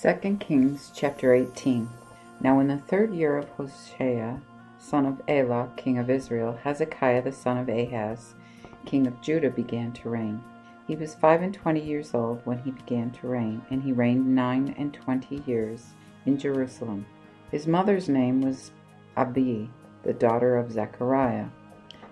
2 Kings chapter 18. Now in the 3rd year of Hoshea, son of Elah, king of Israel, Hezekiah the son of Ahaz, king of Judah, began to reign. He was 25 years old when he began to reign, and he reigned 29 years in Jerusalem. His mother's name was Abi, the daughter of Zechariah.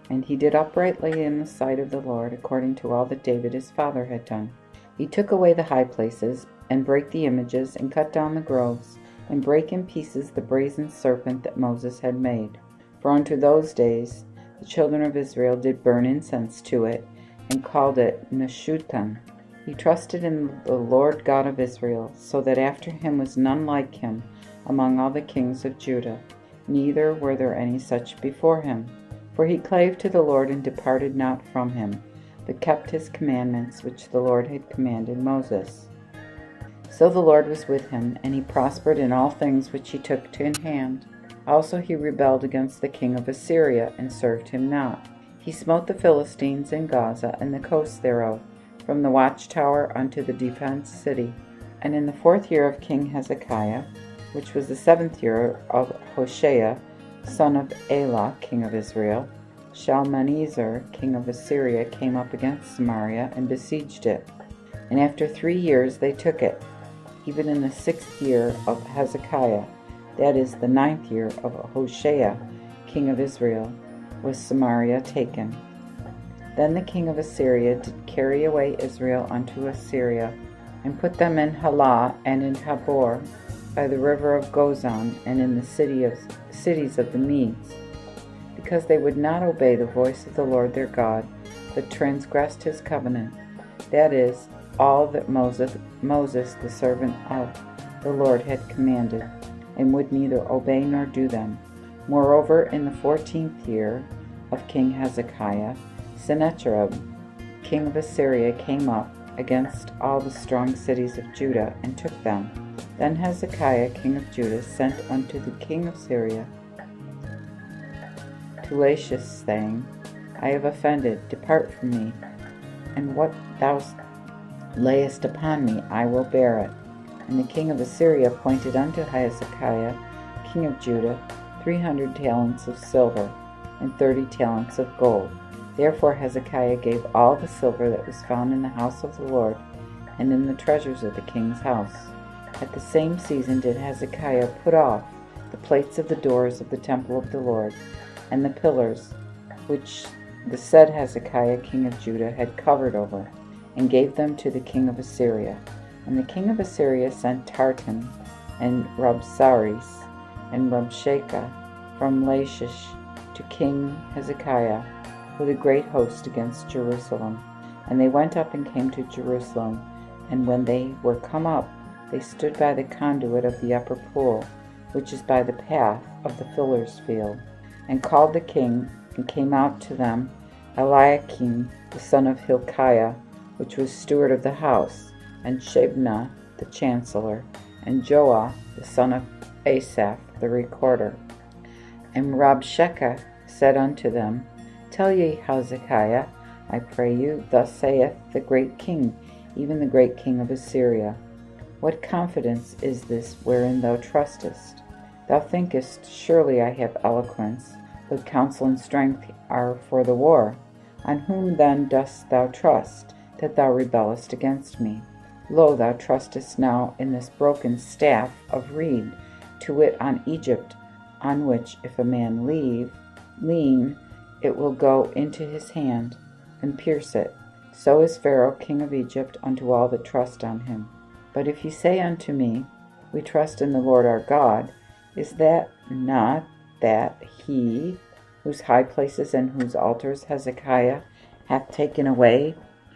And he did uprightly in the sight of the Lord, according to all that David his father had done. He took away the high places, and brake the images, and cut down the groves, and brake in pieces the brazen serpent that Moses had made. For unto those days the children of Israel did burn incense to it, and called it Neshutan. He trusted in the Lord God of Israel, so that after him was none like him among all the kings of Judah, neither were there any such before him. For he clave to the Lord, and departed not from him, but kept his commandments which the Lord had commanded Moses. So the Lord was with him, and he prospered in all things which he took in hand. Also he rebelled against the king of Assyria, and served him not. He smote the Philistines in Gaza and the coasts thereof, from the watchtower unto the defenced city. And in the 4th year of King Hezekiah, which was the 7th year of Hoshea, son of Elah, king of Israel, Shalmaneser, king of Assyria, came up against Samaria, and besieged it. And after 3 years they took it. Even in the 6th year of Hezekiah, that is the 9th year of Hoshea, king of Israel, was Samaria taken. Then the king of Assyria did carry away Israel unto Assyria, and put them in Halah and in Habor, by the river of Gozan, and in the cities of the Medes, because they would not obey the voice of the Lord their God, but transgressed his covenant, that is, all that Moses the servant of the Lord had commanded, and would neither obey nor do them. Moreover, in the 14th year of King Hezekiah, Sennacherib, king of Assyria, came up against all the strong cities of Judah, and took them. Then Hezekiah king of Judah sent unto the king of Syria to Lachish, saying, I have offended, depart from me, and what thou layest upon me, I will bear it. And the king of Assyria appointed unto Hezekiah king of Judah 300 talents of silver, and 30 talents of gold. Therefore Hezekiah gave all the silver that was found in the house of the Lord, and in the treasures of the king's house. At the same season did Hezekiah put off the plates of the doors of the temple of the Lord, and the pillars which the said Hezekiah king of Judah had covered over, and gave them to the king of Assyria. And the king of Assyria sent Tartan, and Rabsaris, and Rabshakeh from Lachish to King Hezekiah with a great host against Jerusalem. And they went up and came to Jerusalem, and when they were come up, they stood by the conduit of the upper pool, which is by the path of the fuller's field, and called the king, and came out to them Eliakim the son of Hilkiah, which was steward of the house, and Shebna the chancellor, and Joah the son of Asaph the recorder. And Rabshakeh said unto them, Tell ye Hezekiah, I pray you, thus saith the great king, even the great king of Assyria, What confidence is this wherein thou trustest? Thou thinkest, surely I have eloquence, but counsel and strength are for the war. On whom then dost thou trust, that thou rebellest against me? Lo, thou trustest now in this broken staff of reed, to wit, on Egypt, on which if a man lean, it will go into his hand, and pierce it. So is Pharaoh king of Egypt unto all that trust on him. But if ye say unto me, We trust in the Lord our God, is that not that he, whose high places and whose altars Hezekiah hath taken away,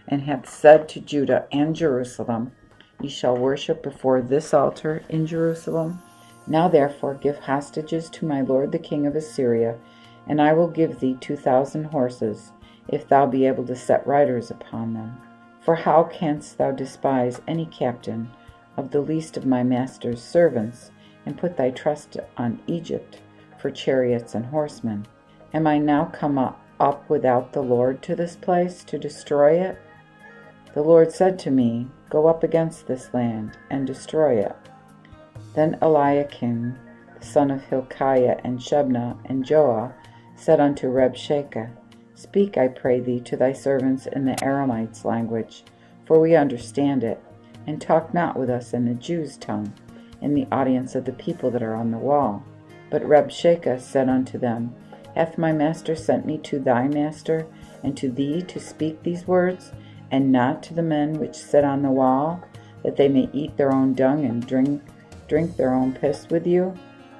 and hath said to Judah and Jerusalem, Ye shall worship before this altar in Jerusalem? Now therefore give hostages to my lord the king of Assyria, and I will give thee 2,000 horses, if thou be able to set riders upon them. For how canst thou despise any captain of the least of my master's servants, and put thy trust on Egypt for chariots and horsemen? Am I now come up without the Lord to this place, to destroy it? The Lord said to me, Go up against this land, and destroy it. Then Eliakim, the son of Hilkiah, and Shebna, and Joah, said unto Rabshakeh, Speak, I pray thee, to thy servants in the Aramites' language, for we understand it, and talk not with us in the Jews' tongue, in the audience of the people that are on the wall. But Rabshakeh said unto them, Hath my master sent me to thy master, and to thee to speak these words, and not to the men which sit on the wall, that they may eat their own dung and drink their own piss with you?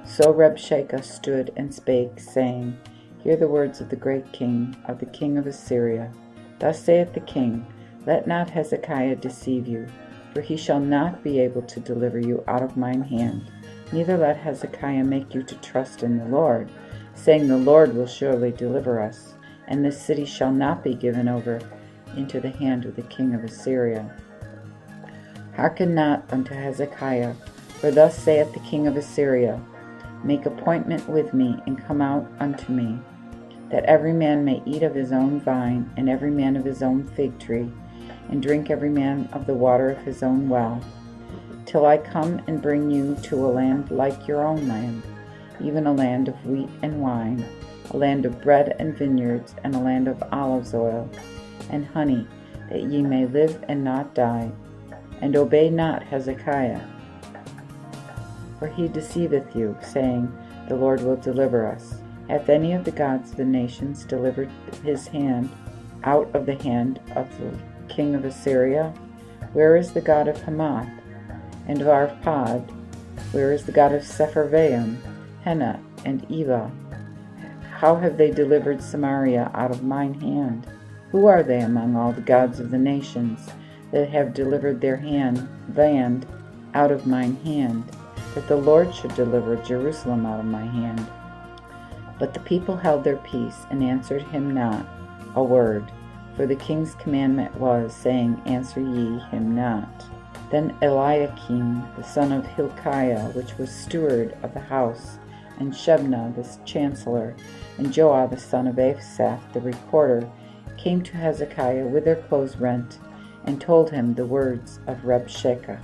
So Rabshakeh stood and spake, saying, Hear the words of the great king, of the king of Assyria. Thus saith the king, Let not Hezekiah deceive you, for he shall not be able to deliver you out of mine hand. Neither let Hezekiah make you to trust in the Lord, saying, The Lord will surely deliver us, and this city shall not be given over into the hand of the king of Assyria. Hearken not unto Hezekiah, for thus saith the king of Assyria, Make appointment with me, and come out unto me, that every man may eat of his own vine, and every man of his own fig tree, and drink every man of the water of his own well, till I come and bring you to a land like your own land, even a land of wheat and wine, a land of bread and vineyards, and a land of olive oil and honey, that ye may live and not die. And obey not Hezekiah, for he deceiveth you, saying, The Lord will deliver us. Hath any of the gods of the nations delivered his hand out of the hand of the king of Assyria? Where is the God of Hamath and of Arpad? Where is the God of Sepharvaim, Hena, and Eva? How have they delivered Samaria out of mine hand? Who are they among all the gods of the nations that have delivered their land out of mine hand, that the Lord should deliver Jerusalem out of my hand? But the people held their peace, and answered him not a word, for the king's commandment was, saying, Answer ye him not. Then Eliakim the son of Hilkiah, which was steward of the house, and Shebna the chancellor, and Joah the son of Asaph the recorder, came to Hezekiah with their clothes rent, and told him the words of Rabshakeh.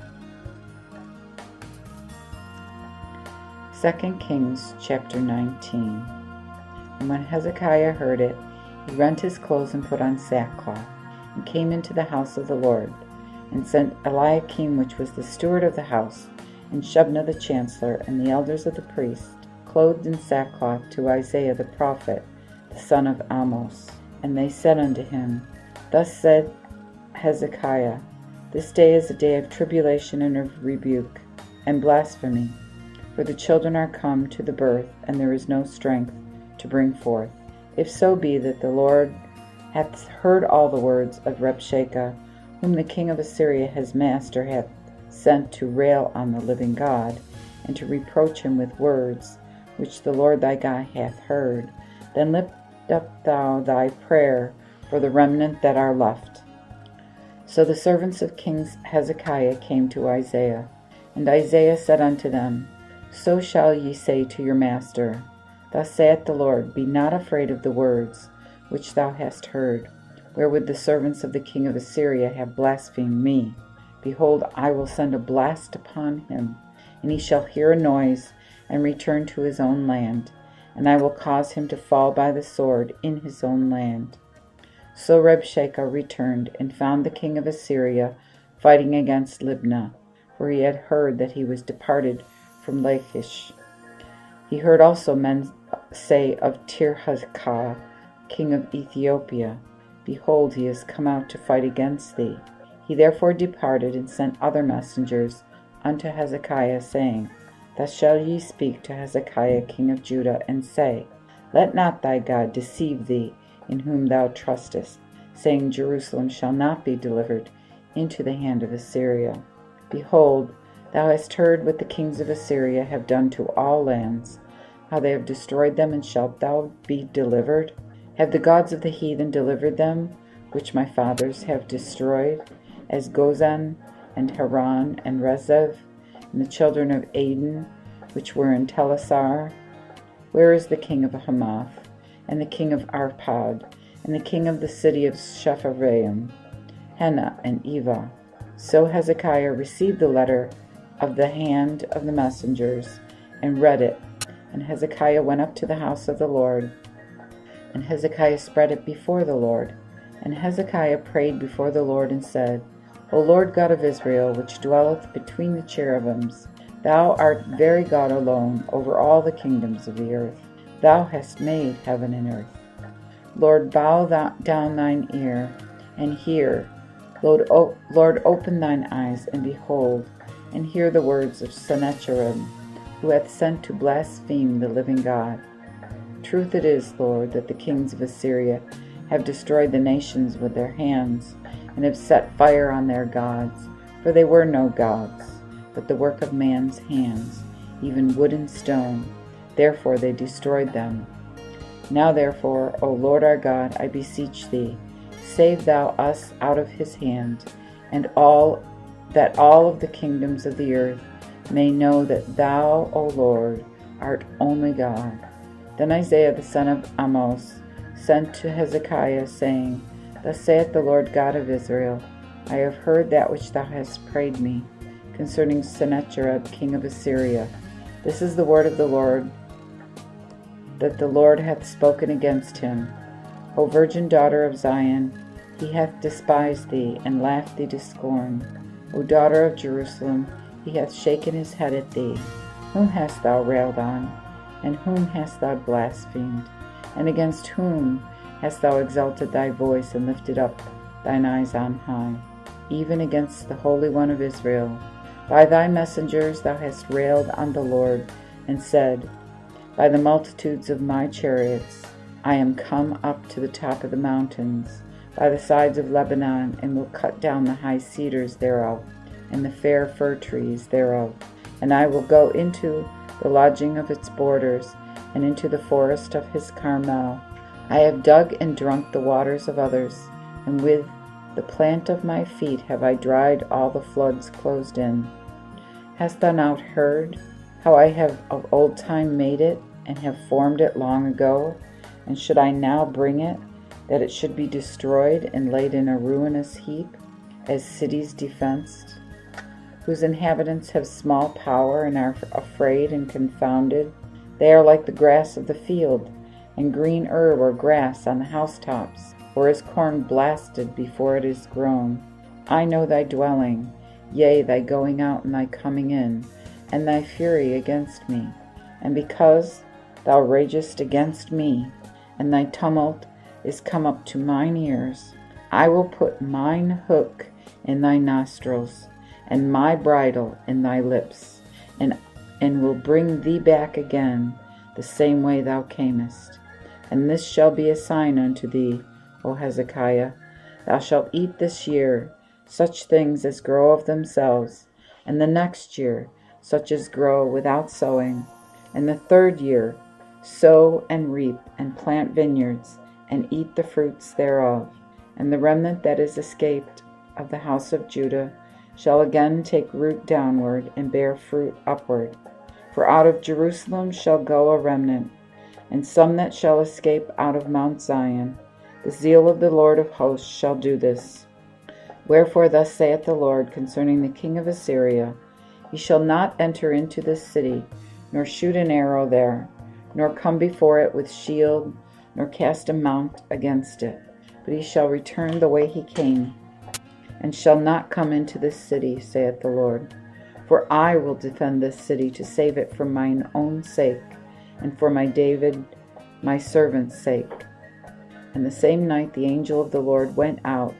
2 Kings chapter 19. And when Hezekiah heard it, he rent his clothes and put on sackcloth, and came into the house of the Lord, and sent Eliakim, which was the steward of the house, and Shebna the chancellor, and the elders of the priests, clothed in sackcloth, to Isaiah the prophet, the son of Amos. And they said unto him, Thus said Hezekiah, This day is a day of tribulation and of rebuke, and blasphemy, for the children are come to the birth, and there is no strength to bring forth. If so be that the Lord hath heard all the words of Rabshakeh, whom the king of Assyria his master hath sent to rail on the living God, and to reproach him with words, which the Lord thy God hath heard, then lift up thou thy prayer for the remnant that are left. So the servants of King Hezekiah came to Isaiah, and Isaiah said unto them, So shall ye say to your master, Thus saith the Lord, Be not afraid of the words which thou hast heard, wherewith the servants of the king of Assyria have blasphemed me. Behold, I will send a blast upon him, and he shall hear a noise, and return to his own land, and I will cause him to fall by the sword in his own land. So Rabshakeh returned, and found the king of Assyria fighting against Libnah, for he had heard that he was departed from Lachish. He heard also men say of Tirhakah, king of Ethiopia, Behold, he is come out to fight against thee. He therefore departed, and sent other messengers unto Hezekiah, saying, Thus shall ye speak to Hezekiah king of Judah, and say, Let not thy God deceive thee, in whom thou trustest, saying, Jerusalem shall not be delivered into the hand of Assyria. Behold, thou hast heard what the kings of Assyria have done to all lands, how they have destroyed them, and shalt thou be delivered? Have the gods of the heathen delivered them, which my fathers have destroyed, as Gozan, and Haran, and Rezeph, and the children of Aden, which were in Telassar? Where is the king of Hamath, and the king of Arpad, and the king of the city of Sepharvaim, Hena, and Eva? So Hezekiah received the letter of the hand of the messengers, and read it. And Hezekiah went up to the house of the Lord, and Hezekiah spread it before the Lord. And Hezekiah prayed before the Lord and said, O Lord God of Israel, which dwelleth between the cherubims, thou art very God alone over all the kingdoms of the earth. Thou hast made heaven and earth. Lord, bow down thine ear, and hear. Lord, open thine eyes, and behold, and hear the words of Sennacherib, who hath sent to blaspheme the living God. Truth it is, Lord, that the kings of Assyria have destroyed the nations with their hands, and have set fire on their gods, for they were no gods, but the work of man's hands, even wood and stone. Therefore they destroyed them. Now therefore, O Lord our God, I beseech thee, save thou us out of his hand, and all of the kingdoms of the earth may know that thou, O Lord, art only God. Then Isaiah the son of Amoz sent to Hezekiah, saying, Thus saith the Lord God of Israel, I have heard that which thou hast prayed me concerning Sennacherib king of Assyria. This is the word of the Lord, that the Lord hath spoken against him. O virgin daughter of Zion, he hath despised thee, and laughed thee to scorn. O daughter of Jerusalem, he hath shaken his head at thee. Whom hast thou railed on? And whom hast thou blasphemed? And against whom hast thou exalted thy voice, and lifted up thine eyes on high? Even against the Holy One of Israel. By thy messengers thou hast railed on the Lord, and said, By the multitudes of my chariots I am come up to the top of the mountains, by the sides of Lebanon, and will cut down the high cedars thereof, and the fair fir trees thereof. And I will go into the lodging of its borders, and into the forest of his Carmel. I have dug and drunk the waters of others, and with the plant of my feet have I dried all the floods closed in. Hast thou not heard how I have of old time made it, and have formed it long ago? And should I now bring it, that it should be destroyed and laid in a ruinous heap, as cities defenced, whose inhabitants have small power, and are afraid and confounded? They are like the grass of the field, and green herb or grass on the housetops, or as corn blasted before it is grown. I know thy dwelling, yea, thy going out and thy coming in, and thy fury against me. And because thou ragest against me, and thy tumult is come up to mine ears, I will put mine hook in thy nostrils, and my bridle in thy lips, and will bring thee back again the same way thou camest. And this shall be a sign unto thee, O Hezekiah. Thou shalt eat this year such things as grow of themselves, and the next year such as grow without sowing, and the third year sow and reap, and plant vineyards, and eat the fruits thereof. And the remnant that is escaped of the house of Judah shall again take root downward, and bear fruit upward. For out of Jerusalem shall go a remnant, and some that shall escape out of Mount Zion. The zeal of the Lord of hosts shall do this. Wherefore thus saith the Lord concerning the king of Assyria, He shall not enter into this city, nor shoot an arrow there, nor come before it with shield, nor cast a mount against it. But he shall return the way he came, and shall not come into this city, saith the Lord. For I will defend this city to save it for mine own sake, and for my David, my servant's sake. And the same night the angel of the Lord went out,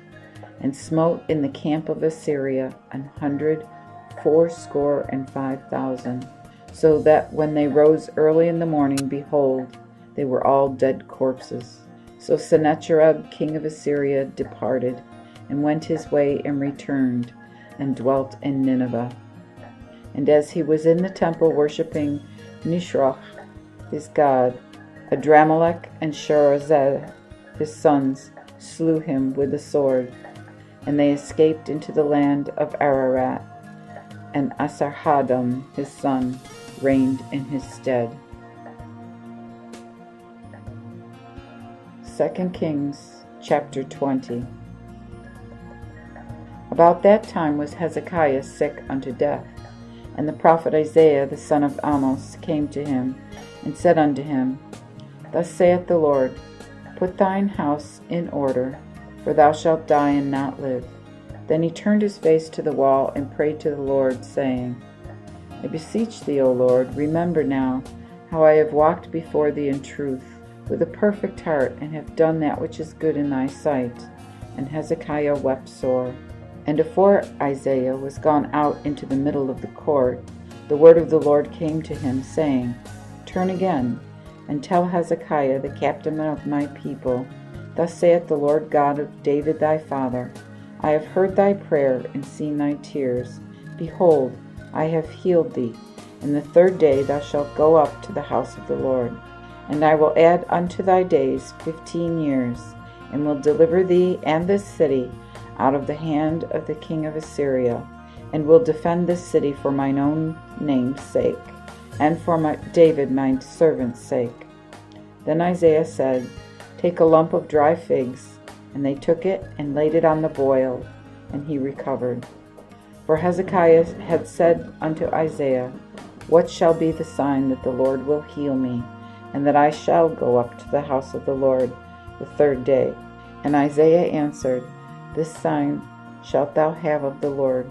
and smote in the camp of Assyria 185,000, so that when they rose early in the morning, behold, they were all dead corpses. So Sennacherib king of Assyria departed, and went his way, and returned, and dwelt in Nineveh. And as he was in the temple worshipping Nisroch, his god, Adramelech and Sharezer, his sons, slew him with the sword, and they escaped into the land of Ararat, and Asarhaddon, his son, reigned in his stead. 2 Kings chapter 20. About that time was Hezekiah sick unto death, And the prophet Isaiah the son of Amoz came to him, and said unto him, Thus saith the Lord, Put thine house in order, for thou shalt die and not live. Then he turned his face to the wall, and prayed to the Lord, saying, I beseech thee, O Lord, remember now how I have walked before thee in truth, with a perfect heart, and have done that which is good in thy sight. And Hezekiah wept sore. And afore Isaiah was gone out into the middle of the court, the word of the Lord came to him, saying, Turn again, and tell Hezekiah the captain of my people, Thus saith the Lord God of David thy father, I have heard thy prayer, and seen thy tears. Behold, I have healed thee. And the third day thou shalt go up to the house of the Lord. And I will add unto thy days 15 years, and will deliver thee and this city out of the hand of the king of Assyria, and will defend this city for mine own name's sake, and for David my servant's sake. Then Isaiah said, Take a lump of dry figs. And they took it, and laid it on the boil, and he recovered. For Hezekiah had said unto Isaiah, What shall be the sign that the Lord will heal me, and that I shall go up to the house of the Lord the third day? And Isaiah answered, This sign shalt thou have of the Lord,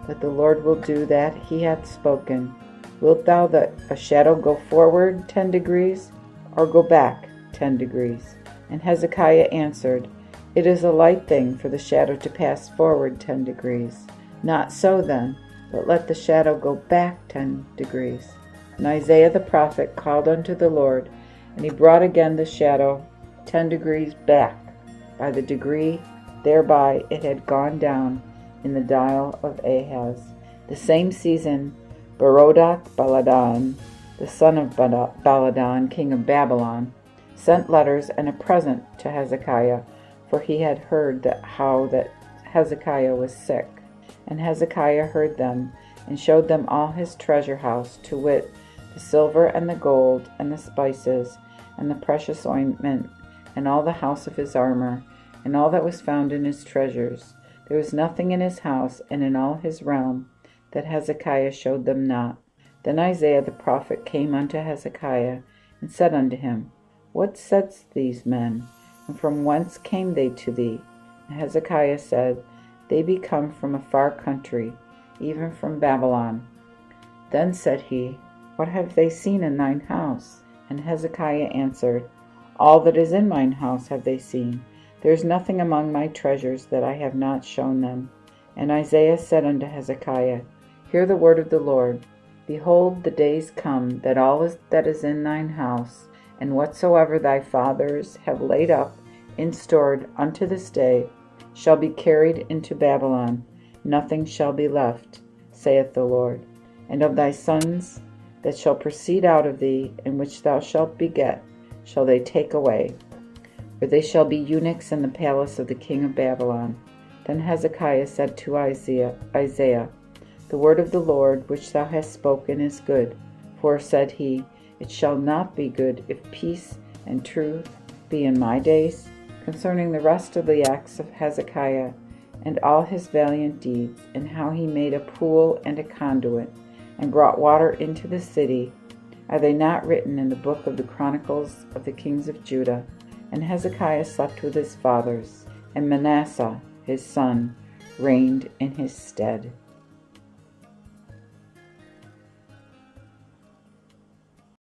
that the Lord will do that he hath spoken. Wilt thou that a shadow go forward 10 degrees, or go back 10 degrees? And Hezekiah answered, It is a light thing for the shadow to pass forward 10 degrees. Not so then, but let the shadow go back 10 degrees. And Isaiah the prophet called unto the Lord, and he brought again the shadow 10 degrees back, by the degree thereby it had gone down in the dial of Ahaz. The same season Berodach Baladan, the son of Baladan, king of Babylon, sent letters and a present to Hezekiah, for he had heard how that Hezekiah was sick. And Hezekiah heard them, and showed them all his treasure house, to wit, the silver and the gold, and the spices, and the precious ointment, and all the house of his armor, and all that was found in his treasures. There was nothing in his house and in all his realm that Hezekiah showed them not. Then Isaiah the prophet came unto Hezekiah, and said unto him, What saidst these men? And from whence came they to thee? And Hezekiah said, They be come from a far country, even from Babylon. Then said he, What have they seen in thine house? And Hezekiah answered, All that is in mine house have they seen. There is nothing among my treasures that I have not shown them. And Isaiah said unto Hezekiah, Hear the word of the Lord. Behold, the days come, that all that is in thine house, and whatsoever thy fathers have laid up in stored unto this day, shall be carried into Babylon. Nothing shall be left, saith the Lord. And of thy sons that shall proceed out of thee, and which thou shalt beget, shall they take away, for they shall be eunuchs in the palace of the king of Babylon. Then Hezekiah said to Isaiah, The word of the Lord which thou hast spoken is good. For, said he, It shall not be good if peace and truth be in my days. Concerning the rest of the acts of Hezekiah, and all his valiant deeds, and how he made a pool and a conduit, and brought water into the city, are they not written in the book of the Chronicles of the kings of Judah? And Hezekiah slept with his fathers, and Manasseh his son reigned in his stead.